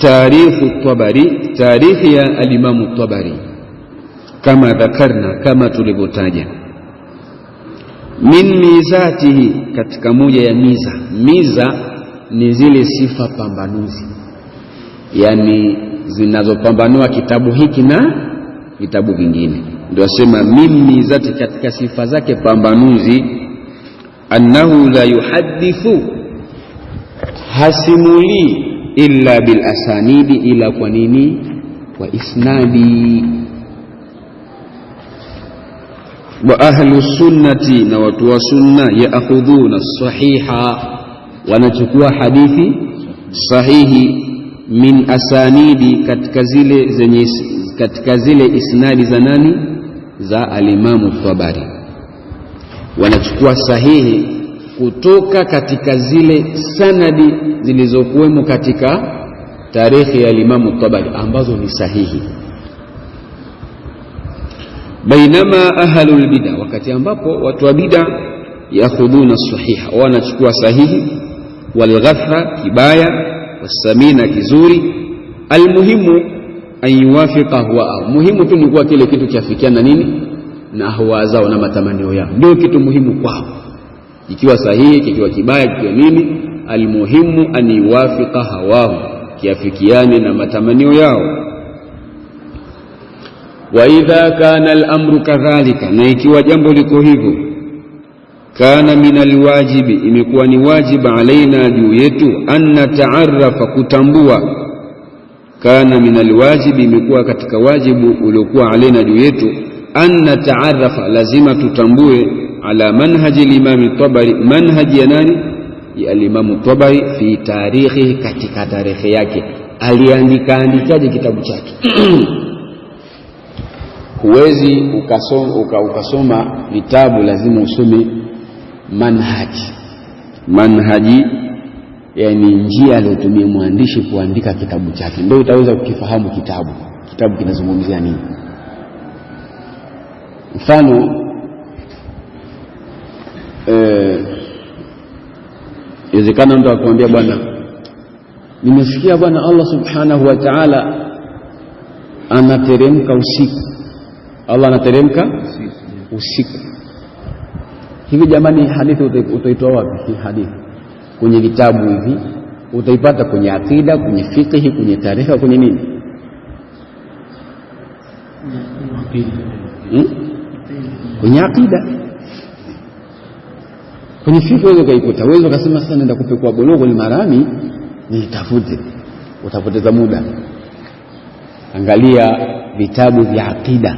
tarikh at-Tabari, tarikhi ya al-Imam at-Tabari, kama dhakarna, kama tulivyotaja. Min mizatihi, katika moja ya miza ni zile sifa pambanuzi, yani zinazopambanua kitabu hiki na vitabu vingine. Ndio asema min mizati, katika sifa zake pambanuzi, annahu la yuhaddithu, hasimuli illa bil asanidi, ila kwa nini? Kwa isnadi. Wa ahlu sunnati, na watu wa sunna, yaakhudhuna sahiha, wanachukua hadithi sahihi, min asanidi, katika zile isnadi za nani? Za al-Imam at-Tabari. Wanachukua sahihi kutoka katika zile sanadi zilizokuwemo katika tarikhi ya al-Imam at-Tabari ambazo ni sahihi. Bainama ahlul bid'ah, wakati ambapo watu wa bid'ah yakhuduna sahiha, wanachukua sahihi, walghatha, kibaya, wasamina, kizuri. Almuhimu an yuwafiqa huwa, muhimu tu ni kuwa kile kitu kiafikiana nini na hawa zao na matamanio yao, ndio kitu muhimu kwao. Ikiwa sahihi, kikiwa kibaya, kikiwa nini, almuhimu an yuwafiqa hawahu, kiafikiane na matamanio yao. Wa idha kana al-amru kadhalika, na ikiwa jambo liko hivyo, kana min alwajibi, imekuwa ni wajibu alaina, juu yetu, an nata'arrafa, kutambua. Kana min alwajibi, imekuwa katika wajibu uliokuwa alaina juu yetu, an nata'arrafa, lazima tutambue, ala manhaji al-Imam at-Tabari, manhaji ya nani? Ya al-Imam at-Tabari, fi tarikhi, katika tarikhi yake. Aliandikaje kitabu chake? Huwezi ukasoma vitabu, lazima usome manhaji, yani njia aliyotumia mwandishi kuandika kitabu chake, ndio utaweza kukifahamu kitabu kinazungumzia nini. Mfano, inawezekana mtu akwambia, bwana, nimesikia bwana Allah subhanahu wa ta'ala anateremka usiku. Allah anateremka usiku. Hivi jamani, hadithi utaitoa wapi hii hadithi? Kwenye vitabu hivi utaipata kwenye akida, kwenye fiqh, kwenye tarehe, kwenye nini? Kwenye akida. Kwenye fiqh wewe ukaikuta. Wewe ukasema sasa nenda kupekua Bulughul Marami nitafute, utapoteza muda. Angalia vitabu vya akida,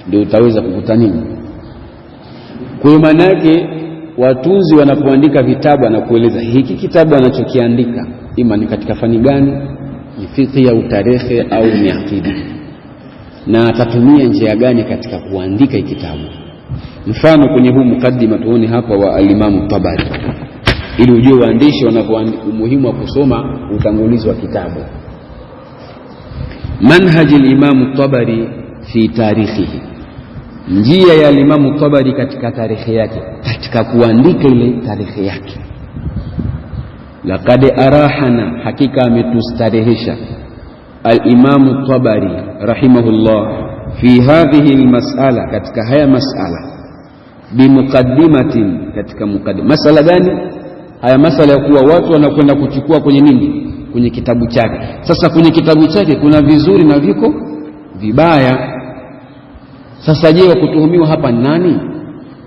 ndio utaweza kukuta nini. Kwa maana yake watunzi wanapoandika vitabu anakueleza hiki kitabu anachokiandika ima ni katika fani gani, ni fiqh au tarehe au ni akida, na atatumia njia gani katika kuandika hiki kitabu. Mfano, kwenye huu mukaddima tuone hapa wa al-Imam at-Tabari, ili ujue waandishi wanavyoandika, umuhimu wa kusoma utangulizi wa kitabu. Manhaj al-Imam at-Tabari fi tarikhihi, njia ya al-Imam at-Tabari katika tarikhi yake, katika kuandika ile tarikhi yake. Laqad arahana, hakika ametustarehesha al-Imam at-Tabari rahimahullah fi hadhihi al-mas'ala, katika haya mas'ala, bimuqaddimatin, katika mukaddima. Masala gani haya? Masala ya kuwa watu wanakwenda kuchukua kwenye nini? Kwenye kitabu chake. Sasa kwenye kitabu chake kuna vizuri na viko vibaya. Sasa je, wakutuhumiwa hapa nani?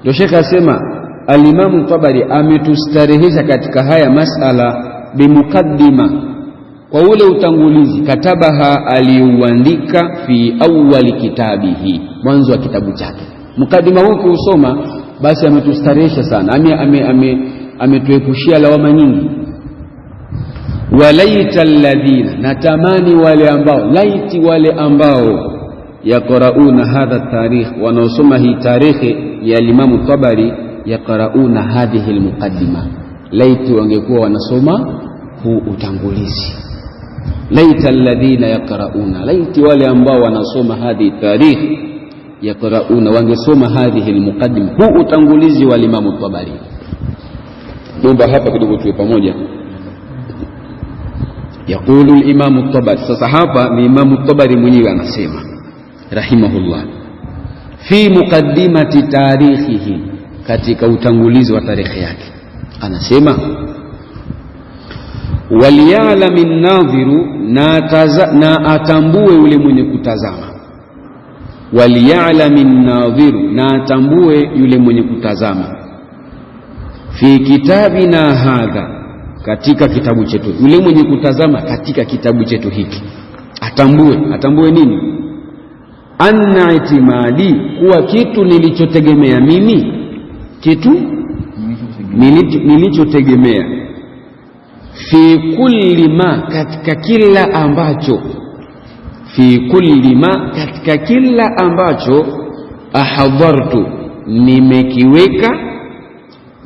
Ndio Sheikh asema al-Imam Tabari ametustarehesha katika haya masala bimukaddima, kwa ule utangulizi, katabaha, aliuandika fi awwali kitabihi, mwanzo wa kitabu chake. Mukaddima huu kusoma basi ametustarehesha sana, ametuepushia lawama nyingi. Walaita alladhina, natamani wale ambao, laiti wale ambao, yaqrauna hadha tarikh, wanaosoma hii tarikhi ya Imam Tabari, yaqrauna hadhihi almuqaddima, laiti wangekuwa wanasoma huu utangulizi. Laita alladhina yaqrauna, laiti wale ambao wanasoma hadhi tarikh, yaqrauna, wangesoma hadhihi almuqaddima, huu utangulizi wa Imam Tabari. Naomba hapa kidogo tuwe pamoja. Yaqulu al-Imam at-Tabari. Sasa hapa ni Imam at-Tabari mwenyewe anasema rahimahullah, fi muqaddimati tarikhihi, katika utangulizi wa tarehe yake anasema, waliya'lam an-nadhiru, na atambue yule mwenye kutazama. Waliya'lam an-nadhiru, na atambue yule mwenye kutazama. Fi kitabina hadha, katika kitabu chetu, yule mwenye kutazama katika kitabu chetu hiki atambue nini? Anna itimadi, kuwa kitu nilichotegemea mimi, kitu nilichotegemea, fi kulli ma, katika kila ambacho, fi kulli ma, katika kila ambacho, ahadhartu, nimekiweka,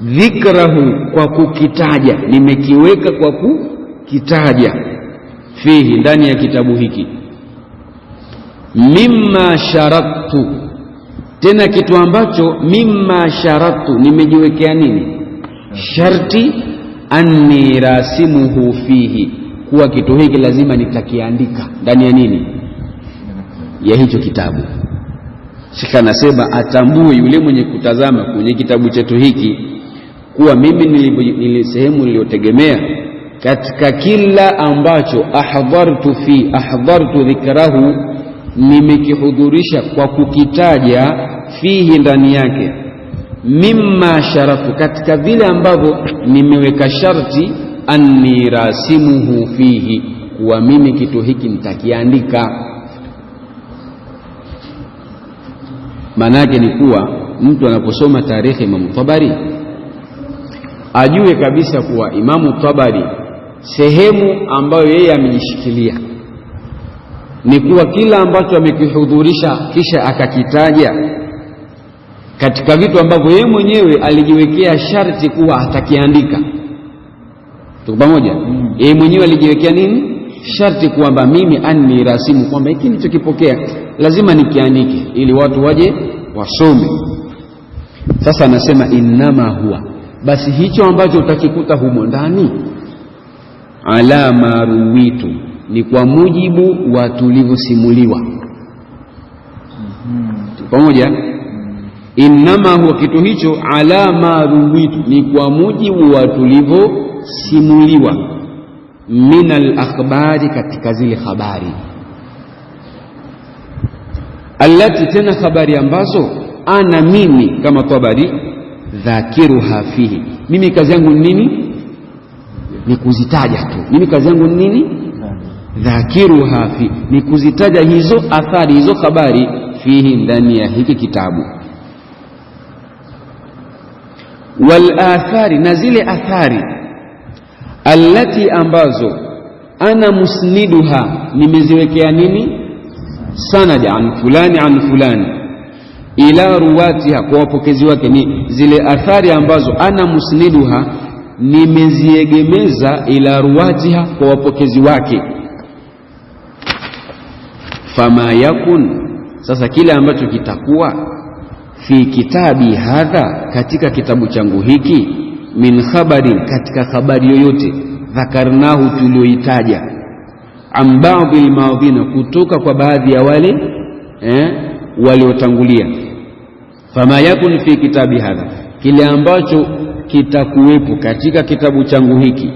dhikrahu, kwa kukitaja, nimekiweka kwa kukitaja, fihi, ndani ya kitabu hiki, mimma sharattu, tena kitu ambacho, mimma sharattu, nimejiwekea nini? Sharti, anni rasimuhu fihi, kuwa kitu hiki lazima nitakiandika ndani ya nini? Ya hicho kitabu. Shika nasema atambue yule mwenye kutazama kwenye kitabu chetu hiki kuwa mimi sehemu niliyotegemea katika kila ambacho, ahadhartu dhikrahu, nimekihudhurisha kwa kukitaja, fihi, ndani yake, mimma sharafu, katika vile ambavyo nimeweka sharti, anni rasimuhu fihi, kuwa mimi kitu hiki nitakiandika. Manake ni kuwa mtu anaposoma tarehe Imam Tabari ajue kabisa kuwa Imam Tabari sehemu ambayo yeye amejishikilia ni kuwa kila ambacho amekihudhurisha kisha akakitaja katika vitu ambavyo yeye mwenyewe alijiwekea sharti kuwa atakiandika. Tuko pamoja? Yeye mwenyewe alijiwekea nini? Sharti kwamba mimi anni rasimu, kwamba hiki nilichokipokea lazima nikiandike ili watu waje wasome. Sasa anasema innama huwa, basi hicho ambacho utakikuta humo ndani, ala maruwitu, ni kwa mujibu wa tulivyosimuliwa. Pamoja? Innama huwa, kitu hicho, ala maruwitu, ni kwa mujibu wa tulivyosimuliwa, minal akhbari, katika zile habari, allati, tena habari ambazo, ana mimi kama Tabari, dhakiruha fihi, mimi kazi yangu nini? Ni kuzitaja tu. Mimi kazi yangu nini? Dhakiruha fihi, ni kuzitaja hizo athari, hizo habari, fihi, ndani ya hiki kitabu. Wal athari, na zile athari, allati, ambazo, ana musniduha, nimeziwekea nini? Sanad, an fulani, ila ruwatiha, kwa wapokezi wake. Ni zile athari ambazo ana musniduha, nimeziegemeza, ila ruwatiha, kwa wapokezi wake. Fama yakun, sasa kile ambacho kitakuwa, fi kitabi hadha, katika kitabu changu hiki, min khabarin, katika habari yoyote, dhakarnahu, tulioitaja, an ba'dhi almadhina, kutoka kwa baadhi ya wale waliotangulia. Fama yakun fi kitabi hadha, kile ambacho kitakuwepo katika kitabu changu hiki,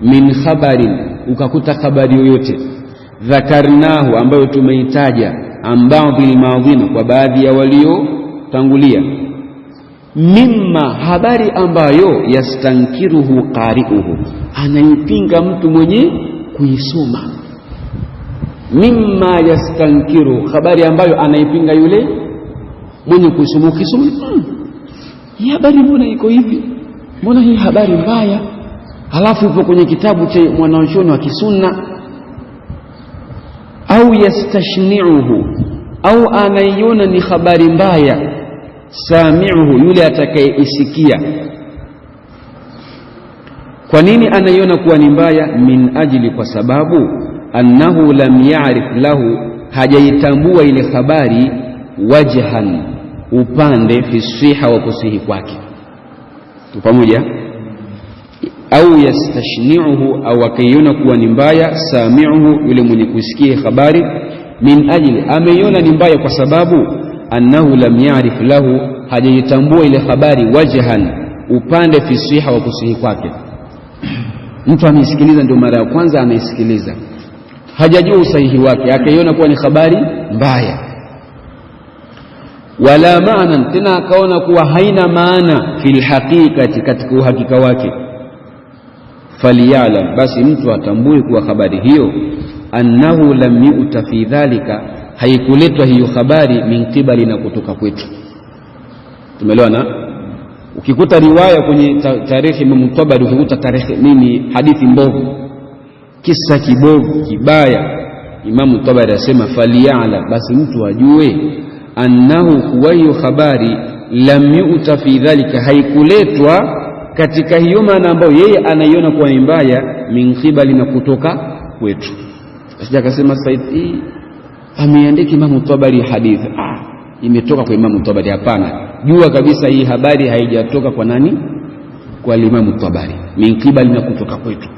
min khabarin, ukakuta habari yoyote, dhakarnahu, ambayo tumeitaja, an ba'dhi almadhina, kwa baadhi ya waliotangulia, mimma, habari ambayo, yastankiruhu qari'uhu, anaipinga mtu mwenye kuisoma. Mimma yastankiru, habari ambayo anaipinga yule mwenye kuisoma. Ukisoma, hii habari mbona iko hivi, mbona hii habari mbaya, halafu ipo kwenye kitabu cha mwanachuoni wa kisunna. Au yastashni'uhu, au anaiona ni habari mbaya, sami'uhu, yule atakayeisikia. Kwa nini anaiona kuwa ni mbaya? Min ajli, kwa sababu, annahu lam ya'rif lahu, hajaitambua ile habari, wajhan, upande, fi siha, wa kusihi kwake. Tu pamoja? au yastashni'uhu, au akaiona kuwa ni mbaya, sami'uhu, yule mwenye kusikia habari, min ajli, ameiona ni mbaya kwa sababu annahu lam ya'rif lahu, hajitambua ile habari, wajhan, upande fi siha wa kusihi kwake. Mtu amesikiliza ndio mara ya kwanza anaisikiliza, hajajua usahihi wake, akaiona kuwa ni habari mbaya. Wala maana, tena akaona kuwa haina maana fil haqiqati, katika uhakika wake. Faliya'lam, basi mtu atambue kuwa habari hiyo annahu lam yu'ta fi dhalika, haikuletwa hiyo habari min qibali, na kutoka kwetu. Tumeelewana? Ukikuta riwaya kwenye tarehe Imam Tabari, ukikuta tarehe nini, hadithi mbovu, kisa kibovu kibaya, Imam Tabari asema faliya'lam, basi mtu ajue annahu huwa hiyo habari lam yu'ta fi dhalika, haikuletwa katika hiyo maana ambayo yeye anaiona kuwa ni mbaya, min qibali, na kutoka kwetu. Asija akasema Said ameandika Imam Tabari hadithi, imetoka kwa Imam Tabari. Hapana, jua kabisa hii habari haijatoka kwa nani? Kwa Imam Tabari, min qibali, na kutoka kwetu.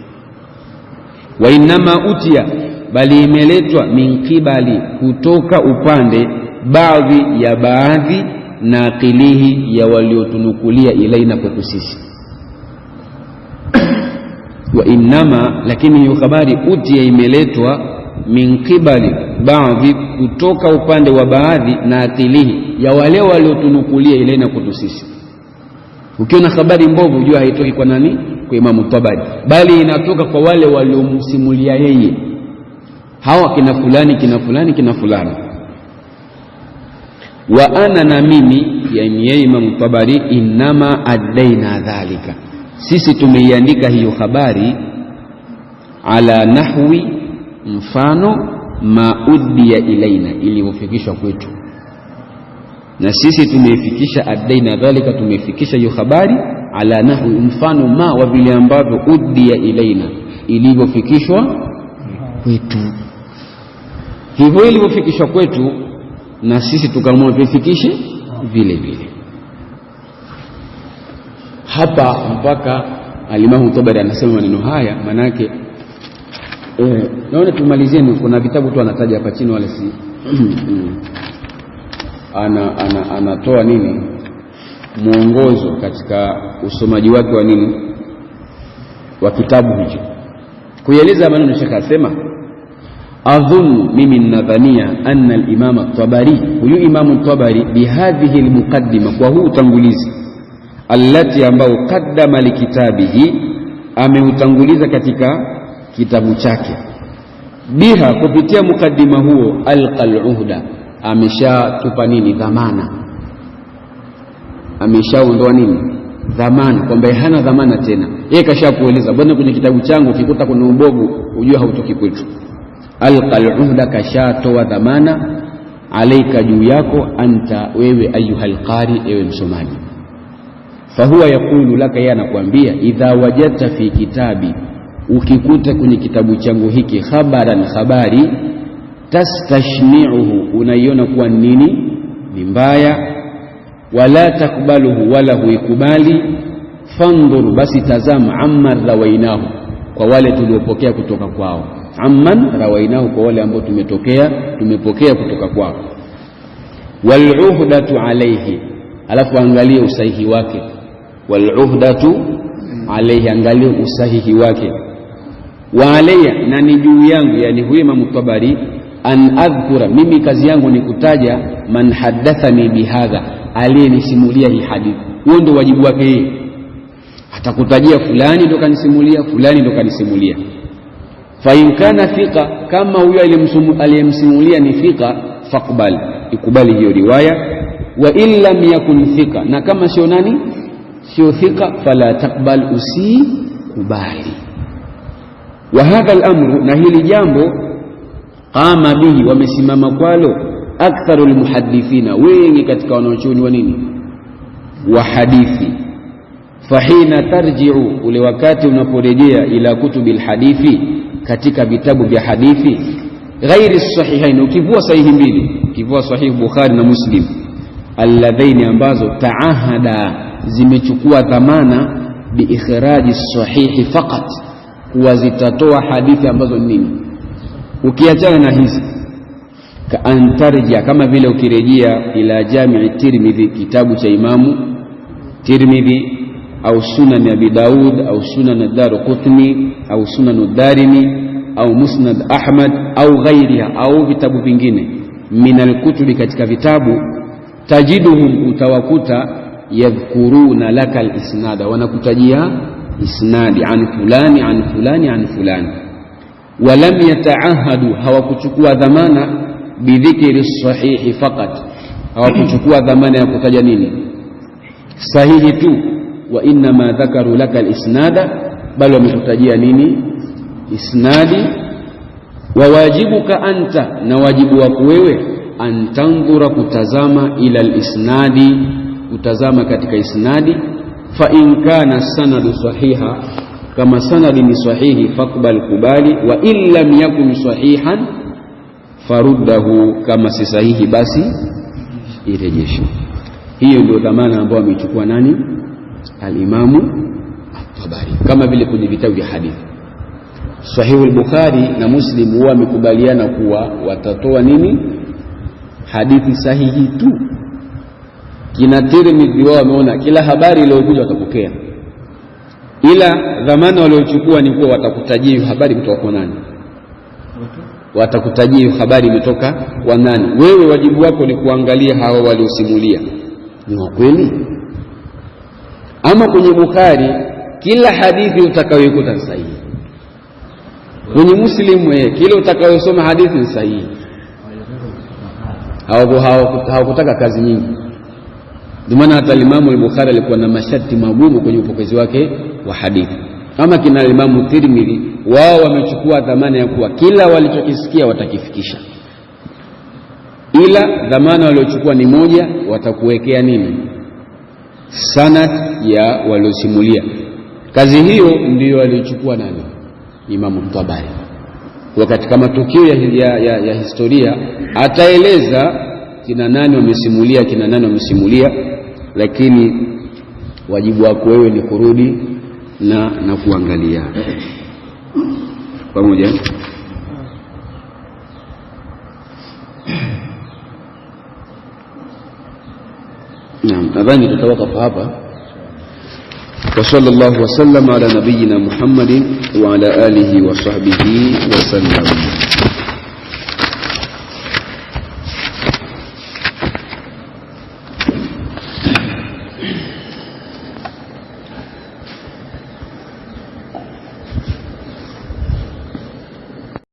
Wa inma utia, bali imeletwa min qibali, kutoka upande baadhi naqilihi, ya waliotunukulia ilaina kwetu sisi. Wa inma, lakini hiyo habari utia imeletwa min qibali baadhi, kutoka upande wa baadhi, naqilihi, ya wale waliotunukulia ilaina kwetu sisi. Ukiona habari mbovu jua haitoki kwa nani? Kwa Imam Tabari, bali inatoka kwa wale waliomsimulia yeye, hawa kina fulani kina fulani kina fulani. Wa ana, na mimi, yani yeye Imam Tabari, inma adaina dhalika, sisi tumeiandika hiyo habari, ala nahwi, mfano ma uddiya ilaina, ilivyofikishwa kwetu. Na sisi tumeifikisha adaina dhalika, tumeifikisha hiyo habari ala nahwi, mfano ma, wa vile ambavyo uddiya ilaina, ilivyofikishwa kwetu. Hivyo ilivyofikishwa kwetu, na sisi tukaamua tuifikishe vile vile. Hapa mpaka Imam Tabari anasema maneno haya, manake naona tumalizieni. Kuna vitabu tu anataja hapa chini, wala si anatoa nini, mwongozo katika usomaji wake wa nini, wa kitabu hicho. Kueleza maneno Sheikh asema, adhunnu, mimi nadhania, anna al-Imam at-Tabari, huyu Imam at-Tabari, bihadhihi al-muqaddima, kwa huu utangulizi, allati, ambao qaddama likitabihi, ameutanguliza katika kitabu chake, biha, kupitia mukaddima huo, alqal uhda, ameshatupa nini, dhamana, ameshaondoa nini, dhamana, kwamba hana dhamana tena. Yeye kashakueleza, bwana, kwenye kitabu changu ukikuta kuna ubovu ujue hautoki kwetu. Alqal uhda, kashatoa dhamana, alaika, juu yako, anta, wewe, ayuhal qari, ewe msomaji. Fahuwa yaqulu laka, yeye anakuambia, idha wajadta fi kitabi, ukikuta kwenye kitabu changu hiki, khabaran, habari, tastashni'uhu, unaiona kuwa nini, ni mbaya, wala takbaluhu, wala huikubali, fandhur, basi tazama, amman rawainahu, kwa wale tuliopokea kutoka kwao, amman rawainahu, kwa wale ambao tumepokea kutoka kwao. Wal uhdatu alayhi, alafu angalia usahihi wake. Wal uhdatu alayhi, angalia usahihi wake. Wa alayya, na ni juu yangu, yani huyu Imam Tabari, an adhkura, mimi kazi yangu ni kutaja, man hadathani bihadha, aliyenisimulia hii hadithi. Huo ndio wajibu wake yeye, atakutajia fulani ndo kanisimulia, fulani ndo kanisimulia. Fa in kana thika, kama huyo aliyemsimulia ni thika, faqbal, ikubali hiyo riwaya. Wa in lam yakun thika, na kama sio nani, sio thika, fala taqbal, usikubali. Wa hadha al-amru, na hili jambo, qama bihi, wamesimama kwalo, aktharu al-muhaddithina, wengi katika wanaochuoni wa nini, wa hadithi. Fahina tarji'u, ule wakati unaporejea, ila kutubil hadithi, katika vitabu vya hadithi, ghairi sahihain, ukivua sahihi mbili, ukivua sahihi Bukhari na Muslim, alladhaini, ambazo taahada, zimechukua dhamana, biikhraji sahihi faqat, kuwazitatoa hadithi ambazo nini, ukiachana na hizi, ka antarja, kama vile ukirejea ila Jami' Tirmidhi, kitabu cha Imamu Tirmidhi, au Sunan Abi Daud, au Sunan ad-Darqutni, au Sunan ad-Darimi, au Musnad Ahmad, au ghairiha, au vitabu vingine min al-kutubi, katika vitabu, tajiduhum, utawakuta yadhkuruna laka al-isnada, wanakutajia isnadi, an fulani an fulani an fulani, walam yataahadu, hawakuchukua dhamana bidhikri sahihi faqat, hawakuchukua dhamana ya kutaja nini, sahihi tu, wa inna ma dhakaru laka al-isnada, bali wamekutajia nini, isnadi. Wa wajibuka anta, na wajibu wako wewe, antandhura, kutazama, ila al-isnadi, kutazama katika isnadi. Fa in kana sanadu sahiha, kama sanadi ni sahihi, faqbal, kubali, wa in lam yakun sahihan faruddahu, kama si sahihi basi irejeshe. Hiyo ndio dhamana ambayo amechukua nani, al-Imamu at-Tabari, kama vile kwenye vitabu vya hadithi. Sahihu al-Bukhari na Muslim huwa wamekubaliana kuwa watatoa nini, hadithi sahihi tu. Kina Tirmidhi wao wameona kila habari iliyokuja watapokea, ila dhamana waliochukua ni kuwa watakutajia habari kutoka kwa nani, watakutajia habari imetoka kwa nani. Wewe wajibu wako ni kuangalia hawa waliosimulia ni wa kweli. Ama kwenye Bukhari kila hadithi utakayoikuta sahihi, kwenye Muslim kile utakayosoma hadithi ni sahihi. Hawakutaka kazi nyingi. Ndio maana hata Imam al-Bukhari alikuwa na masharti magumu kwenye upokezi wake wa hadithi. Ama kina Imam Tirmidhi wao wamechukua dhamana ya kuwa kila walichokisikia watakifikisha, ila dhamana waliochukua ni moja, watakuwekea nini, sanad ya waliosimulia. Kazi hiyo ndiyo waliochukua nani, Imam Tabari. Wakati kama matukio ya historia ataeleza kina nani wamesimulia, kina nani wamesimulia, lakini wajibu wako wewe ni kurudi na kuangalia pamoja. Naam, nadhani tutawakafu hapa. وصلى الله وسلم على نبينا محمد وعلى آله وصحبه وسلم.